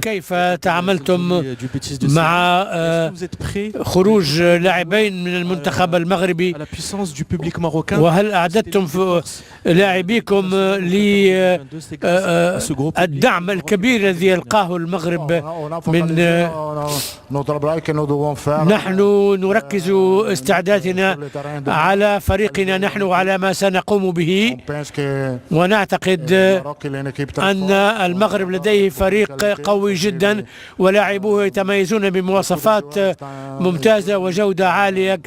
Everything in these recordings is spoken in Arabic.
كيف تعاملتم مع خروج لاعبين من المنتخب المغربي؟ وهل أعددتم لاعبيكم للدعم الكبير الذي يلقاه المغرب من نحن نركز استعدادنا على فريقنا نحن وعلى ما سنقوم به، ونعتقد أن المغرب لديه فريق قوي جدا ولاعبوه يتميزون بمواصفات ممتازة وجودة عالية.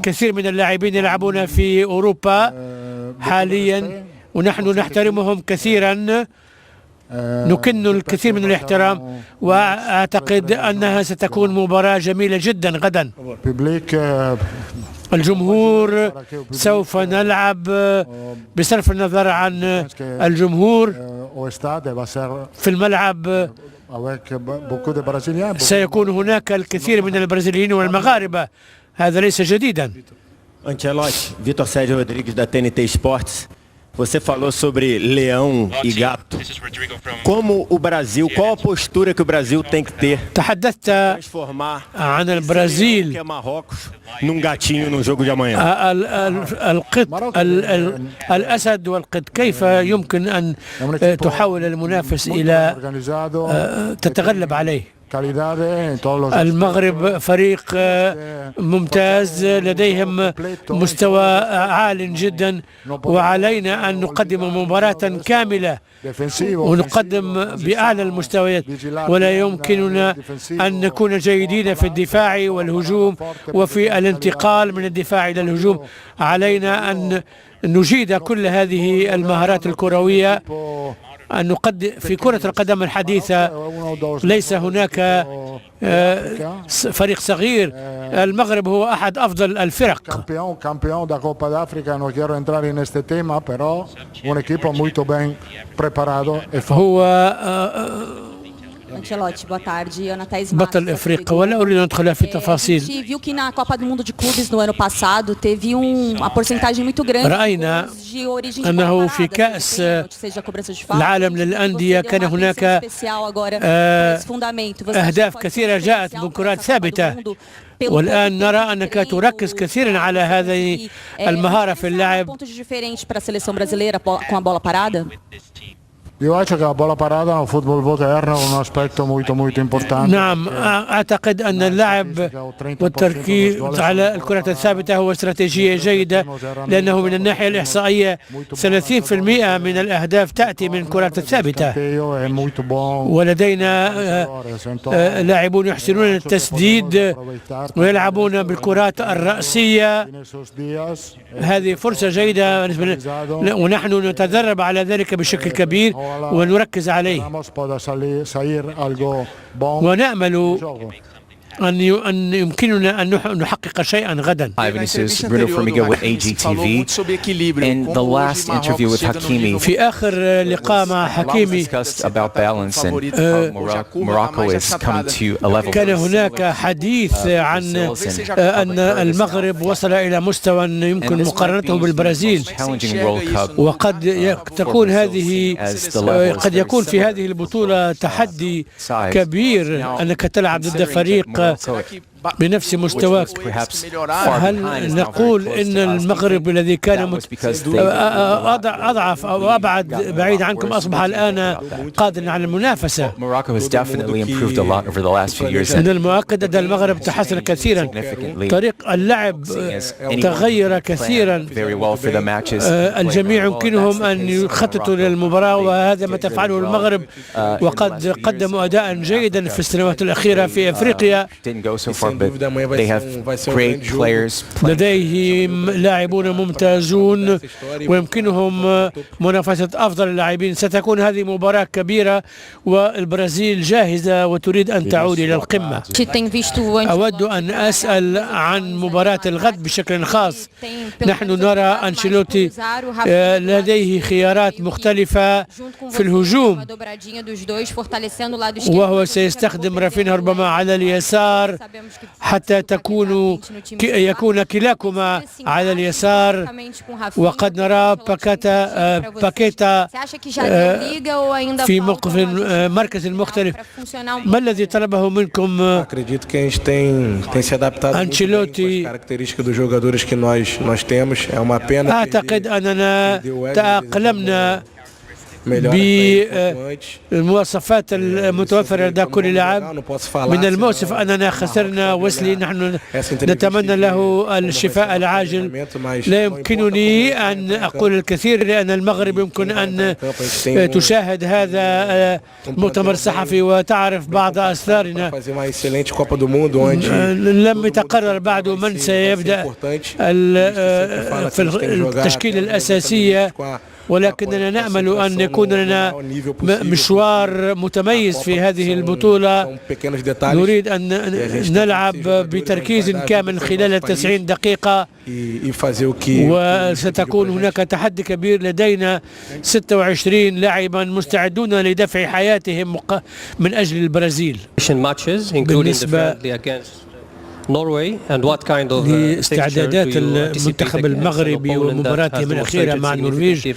كثير من اللاعبين يلعبون في أوروبا حاليا ونحن نحترمهم كثيرا، نكن الكثير من الاحترام، وأعتقد أنها ستكون مباراة جميلة جدا غدا. الجمهور سوف نلعب بصرف النظر عن الجمهور في الملعب. سيكون هناك الكثير من البرازيليين والمغاربة، هذا ليس جديدا. Vitor Sérgio Rodrigues da TNT Esportes. Você falou sobre leão e gato. Como o Brasil, qual a postura que o Brasil tem que ter تحدثت عن البرازيل num gatinho no jogo de amanhã. القط الأسد والقط، كيف يمكن أن تحول المنافس إلى تتغلب عليه؟ المغرب فريق ممتاز، لديهم مستوى عال جدا، وعلينا أن نقدم مباراة كاملة ونقدم بأعلى المستويات، ولا يمكننا أن نكون جيدين في الدفاع والهجوم وفي الانتقال من الدفاع إلى الهجوم. علينا أن نجيد كل هذه المهارات الكروية، أن نقدم في كرة القدم الحديثة. ليس هناك فريق صغير، المغرب هو أحد أفضل الفرق. هو Ancelotti, boa tarde. Ana Thaís بطل إفريقيا، ولا أريد أن أدخل في التفاصيل. A gente viu que na Copa do Mundo de Clubes no ano passado teve uma porcentagem muito grande رأينا de origem de أنه في كأس العالم للأندية كان هناك أهداف كثيرة جاءت من كرات ثابتة، والآن نرى أنك تركز كثيرا على هذه المهارة في اللعب. نعم، أعتقد أن اللعب والتركيز على الكرة الثابتة هو استراتيجية جيدة، لأنه من الناحية الإحصائية 30% من الأهداف تأتي من الكرات الثابتة، ولدينا لاعبون يحسنون التسديد ويلعبون بالكرات الرأسية. هذه فرصة جيدة ونحن نتدرب على ذلك بشكل كبير ونركز عليه، ونأمل أن يمكننا أن نحقق شيئا غدا. Hi, this is Bruno Formiga with AGTV. In the last interview with Hakimi, في آخر لقاء مع حكيمي discussed about balance and how Morocco is coming to a level. كان هناك حديث عن أن المغرب وصل إلى مستوى يمكن مقارنته بالبرازيل، وقد تكون هذه قد يكون في هذه البطولة تحدي كبير أنك تلعب ضد فريق بنفس مستواك. هل نقول إن المغرب الذي كان أضعف أو أبعد بعيد عنكم أصبح الآن قادرا على المنافسة؟ من المؤكد أن المغرب تحسن كثيرا، طريق اللعب تغير كثيرا، الجميع يمكنهم أن يخططوا للمباراة، وهذا ما تفعله المغرب، وقد قدموا أداء جيدا في السنوات الأخيرة في أفريقيا. They have great players. لديهم لاعبون ممتازون ويمكنهم منافسة أفضل اللاعبين. ستكون هذه مباراة كبيرة والبرازيل جاهزة وتريد أن تعود إلى القمة. أود أن أسأل عن مباراة الغد بشكل خاص. نحن نرى أنشيلوتي لديه خيارات مختلفة في الهجوم، وهو سيستخدم رافينها ربما على اليسار حتى يكون كلاكما على اليسار، وقد نرى باكيتا في موقف مركز مختلف. ما الذي طلبه منكم أنشيلوتي؟ أعتقد أننا تأقلمنا بالمواصفات المتوفرة لدى كل لاعب. من المؤسف أننا خسرنا ويسلي، نحن نتمنى له الشفاء العاجل. لا يمكنني أن أقول الكثير لأن المغرب يمكن أن تشاهد هذا المؤتمر الصحفي وتعرف بعض أسرارنا. لم يتقرر بعد من سيبدأ في التشكيلة الأساسية، ولكننا نأمل أن يكون لنا مشوار متميز في هذه البطولة. نريد أن نلعب بتركيز كامل خلال 90 دقيقة، وستكون هناك تحدي كبير. لدينا 26 لاعبا مستعدون لدفع حياتهم من أجل البرازيل. بالنسبة لاستعدادات المنتخب المغربي ومباراتهم الأخيرة مع النرويج،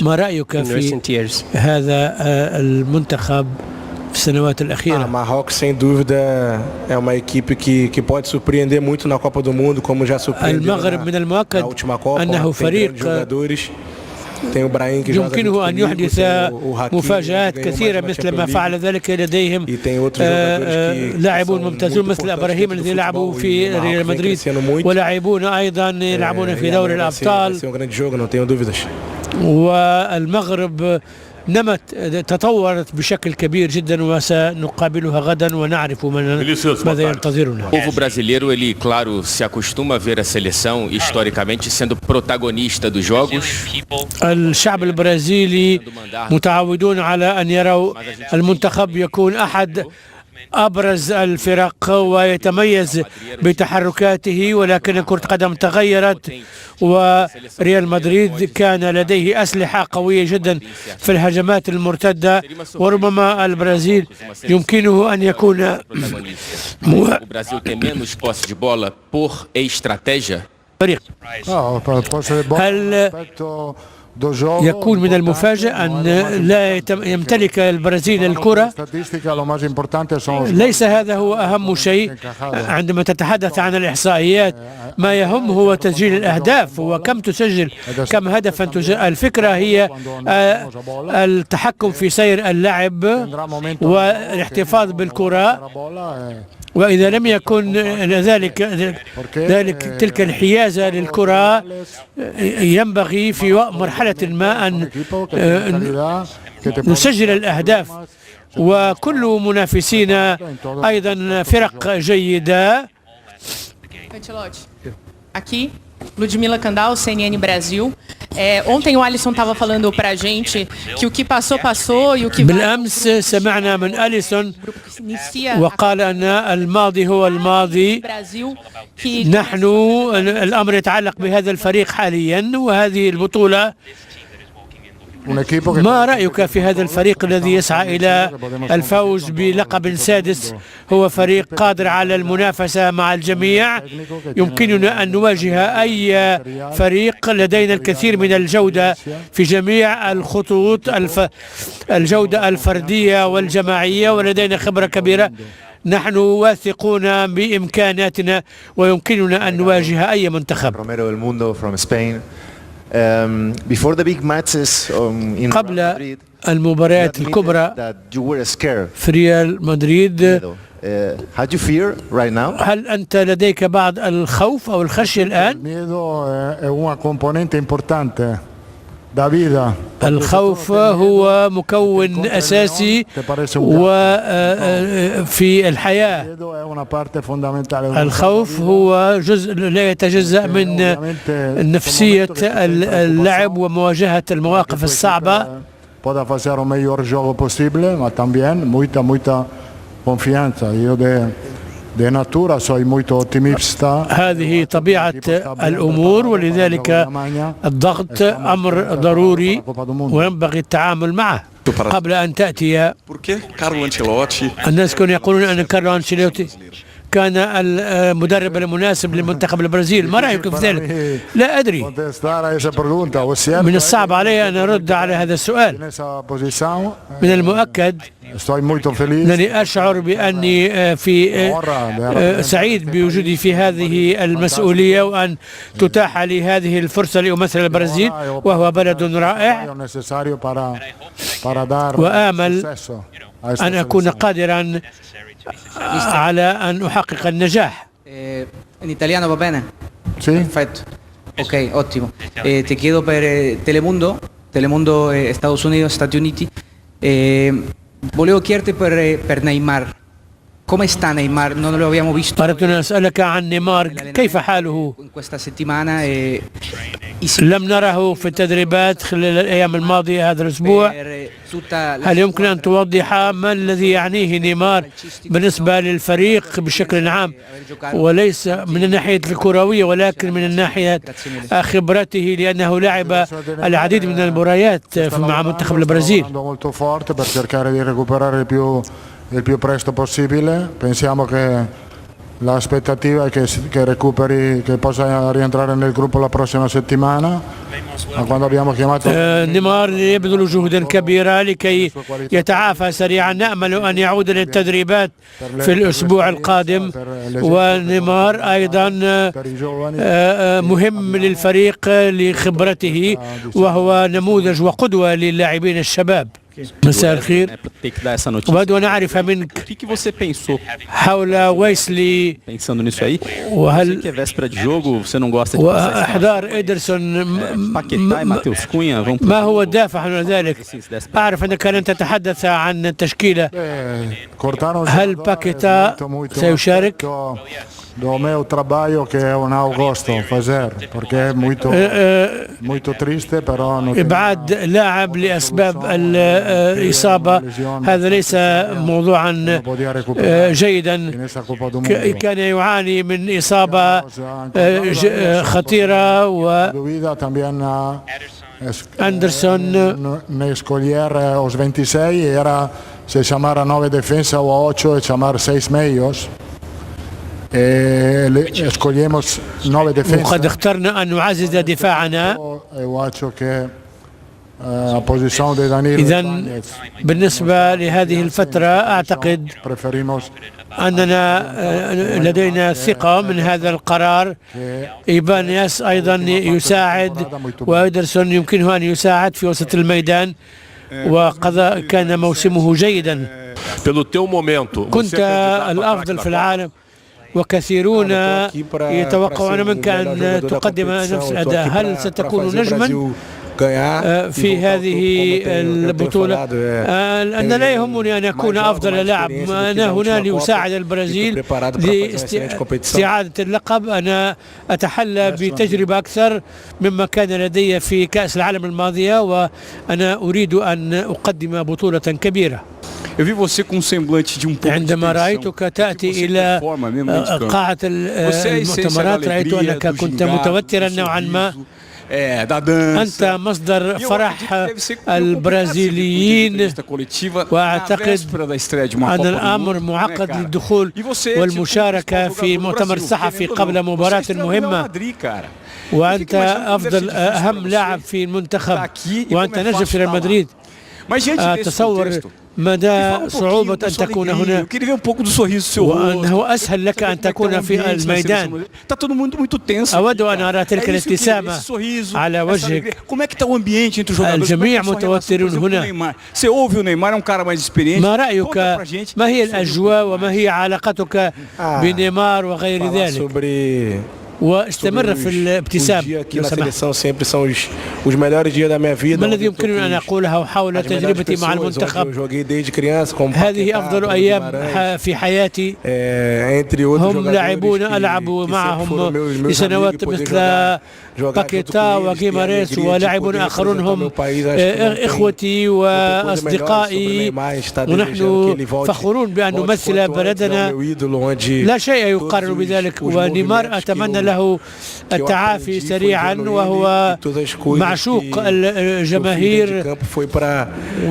ما رأيك في هذا المنتخب في السنوات الأخيرة؟ Marrocos sem dúvida é uma equipe que pode surpreender muito na Copa do Mundo, como já surpreendeu المغرب من المؤكد أنه فريق يمكنه أن يحدث مفاجآت كثيرة مثل ما فعل ذلك. لديهم لاعبون ممتازون مثل إبراهيم الذي لعبوا في ريال مدريد، ولاعبون أيضا يلعبون في دوري الأبطال. والمغرب تطورت بشكل كبير جدا، وسنقابلها غدا ونعرف ماذا ينتظرنا. O povo brasileiro, ele, claro, se acostuma a ver a seleção historicamente sendo protagonista dos jogos. الشعب البرازيلي متعودون على أن يروا المنتخب يكون أحد أبرز الفرق ويتميز بتحركاته، ولكن كرة قدم تغيرت، وريال مدريد كان لديه أسلحة قوية جدا في الهجمات المرتدة، وربما البرازيل يمكنه أن يكون هل يكون من المفاجئ أن لا يمتلك البرازيل الكرة؟ ليس هذا هو أهم شيء عندما تتحدث عن الإحصائيات. ما يهم هو تسجيل الأهداف وكم تسجل، كم هدفا تسجل. الفكرة هي التحكم في سير اللعب والاحتفاظ بالكرة، وإذا لم يكن ذلك تلك الحيازة للكرة، ينبغي في مرحلة ما أن نسجل الأهداف. وكل منافسينا أيضا فرق جيدة. Aqui, Ludmila Kandal, CNN Brasil. Ontem o Alisson estava falando para a gente que o que passou passou e o que بالأمس سمعنا من أليسون وقال أن الماضي هو الماضي. نحن الأمر يتعلق بهذا الفريق حاليا وهذه البطولة. ما رأيك في هذا الفريق الذي يسعى إلى الفوز بلقب سادس؟ هو فريق قادر على المنافسة مع الجميع. يمكننا أن نواجه أي فريق. لدينا الكثير من الجودة في جميع الخطوط، الجودة الفردية والجماعية، ولدينا خبرة كبيرة. نحن واثقون بإمكاناتنا ويمكننا أن نواجه أي منتخب. قبل المباريات الكبرى في ريال مدريد، هل أنت لديك بعض الخوف أو الخشية الآن؟ الخوف هو مكون أساسي في الحياة. الخوف هو جزء لا يتجزأ من نفسية اللعب ومواجهة المواقف الصعبة. هذه طبيعة الأمور، ولذلك الضغط أمر ضروري وينبغي التعامل معه. قبل أن تأتي الناس كانوا يقولون أن كارلو أنشيلوتي كان المدرب المناسب لمنتخب البرازيل. ما رأيك في ذلك؟ لا أدري، من الصعب علي أن أرد على هذا السؤال. من المؤكد أنني أشعر بأني سعيد بوجودي في هذه المسؤولية، وأن تتاح لي هذه الفرصة لأمثل البرازيل، وهو بلد رائع، وآمل أن أكون قادرا على أن أحقق النجاح. In italiano va bene? Sì. Perfetto. Ok, ottimo. Ti chiedo per Telemundo Estados Unidos, Stati Uniti. Volevo chiederti per Neymar. Come sta Neymar? Non lo abbiamo visto. أردت أن أسألك عن نيمار، كيف حاله؟ In questa settimana لم نره في التدريبات خلال الأيام الماضية هذا الأسبوع. هل يمكن أن توضح ما الذي يعنيه نيمار بالنسبة للفريق بشكل عام، وليس من الناحية الكروية ولكن من الناحية خبرته، لأنه لعب العديد من المباريات مع منتخب البرازيل. il più presto possibile. Pensiamo che l'aspettativa è che recuperi, che possa rientrare nel gruppo la prossima settimana. Ma quando abbiamo chiamato نيمار يبذل جهدا كبيرا لكي يتعافى سريعا. نأمل أن يعود للتدريبات في الأسبوع القادم. ونيمار أيضا مهم للفريق لخبرته، وهو نموذج وقدوة للاعبين الشباب. مساء الخير، أود أن أعرف منك حول ويسلي وإحضار إيدرسون، ما هو الدافع عن ذلك؟ أعرف أنك لن تتحدث عن التشكيلة. هل باكيتا سيشارك؟ do meu trabalho che è un agosto fazer perché è molto triste però إبعاد لاعب لأسباب الإصابة هذا ليس موضوعا جيدا. كان يعاني من إصابة خطيرة. وأندرسون escolher aos 26 era se chamar a 9 defesa ou a 8 e chamar 6 meios. وقد اخترنا أن نعزز دفاعنا. إذن بالنسبة لهذه الفترة أعتقد أننا لدينا ثقة من هذا القرار. إيبانياس أيضا يساعد، وإيدرسون يمكنه أن يساعد في وسط الميدان، وقد كان موسمه جيدا. كنت الأفضل في العالم، وكثيرون يتوقعون منك أن تقدم نفس الأداء. هل ستكون نجما في هذه البطولة؟ أنا لا يهمني أن أكون أفضل لاعب، أنا هنا لأساعد البرازيل لاستعادة اللقب. أنا أتحلى بتجربة أكثر مما كان لدي في كأس العالم الماضية، وأنا أريد أن أقدم بطولة كبيرة. عندما رأيتك تأتي إلى قاعة المؤتمرات رأيت أنك كنت متوترا نوعا ما. أنت مصدر فرح البرازيليين، وأعتقد أن الأمر معقد للدخول والمشاركة في مؤتمر صحفي قبل مباراة مهمة، وأنت أهم لاعب في المنتخب، وأنت نجم في ريال مدريد. أتصور مدى صعوبة أن تكون هنا، وأنه أسهل لك أن تكون في الميدان. أود أن أرى تلك الابتسامة على وجهك. الجميع متوترون هنا. ما رأيك؟ ما هي الأجواء وما هي علاقتك بنيمار وغير ذلك؟ واستمر في الابتسام لو سمحت. ما الذي يمكنني أن أقوله حول تجربتي مع المنتخب؟ هذه أفضل أيام في حياتي. هم لاعبون ألعب معهم لسنوات مثل باكيتا وغيماريس ولاعبون آخرون هم إخوتي وأصدقائي، ونحن فخورون بأن نمثل بلدنا. لا شيء يقارن بذلك. ونيمار أتمنى له التعافي سريعا، وهو معشوق الجماهير.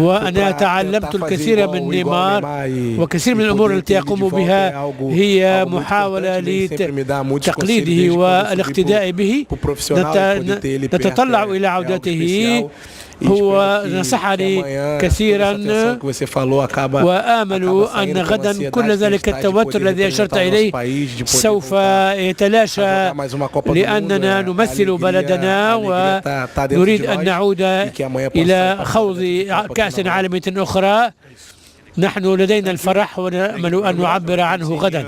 وأنا تعلمت الكثير من نيمار، وكثير من الأمور التي يقوم بها هي محاولة لتقليده والاقتداء به. نتطلع إلى عودته. هو نصحني كثيرا، وآمل أن غدا كل ذلك التوتر الذي أشرت إليه سوف يتلاشى، لأننا نمثل بلدنا ونريد أن نعود إلى خوض كأس عالمية أخرى. نحن لدينا الفرح ونأمل أن نعبر عنه غدا.